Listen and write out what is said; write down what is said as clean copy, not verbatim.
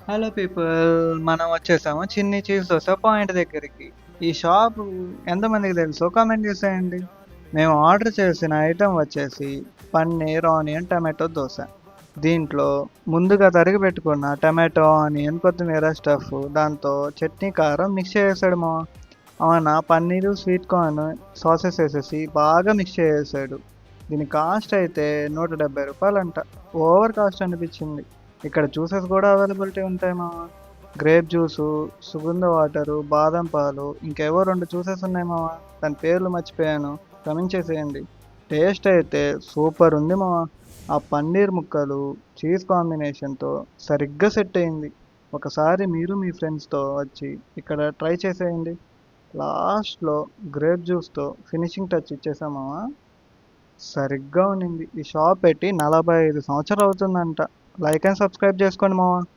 Hello people, మనం వచ్చేసాము చిన్ని చీజ్ దోశ పాయింట్ దగ్గరికి. ఈ షాప్ ఎంతమందికి తెలుసో కామెంట్ చేసేయండి. మేము ఆర్డర్ చేసిన ఐటెం వచ్చేసి పన్నీర్ ఆనియన్ టమాటో దోశ. దీంట్లో ముందుగా తరిగి పెట్టుకున్న టమాటో ఆనియన్ కొత్తిమీర స్టఫ్, దాంతో చట్నీ కారం మిక్స్ చేసాడు మా అవున పన్నీరు స్వీట్ కార్న్ సాసెస్ వేసేసి బాగా మిక్స్ చేసాడు. దీని కాస్ట్ అయితే 170 రూపాయలు అంట. ఓవర్ కాస్ట్ అనిపించింది. ఇక్కడ జ్యూసెస్ కూడా అవైలబిలిటీ ఉంటాయి మామ. గ్రేప్ జ్యూసు, సుగంధ వాటరు, బాదం పాలు, ఇంకేవో 2 జ్యూసెస్ ఉన్నాయి మామ. దాని పేర్లు మర్చిపోయాను, క్షమించేసేయండి. టేస్ట్ అయితే సూపర్ ఉంది మామ. ఆ పన్నీర్ ముక్కలు చీజ్ కాంబినేషన్తో సరిగ్గా సెట్ అయింది. ఒకసారి మీరు మీ ఫ్రెండ్స్తో వచ్చి ఇక్కడ ట్రై చేసేయండి. లాస్ట్లో గ్రేప్ జ్యూస్తో ఫినిషింగ్ టచ్ ఇచ్చేసాం మామ. సరిగ్గా ఉండింది. ఈ షాప్ పెట్టి 45 సంవత్సరాలు అవుతుందంట. లైక్ అండ్ సబ్స్క్రైబ్ చేసుకోండి మామ.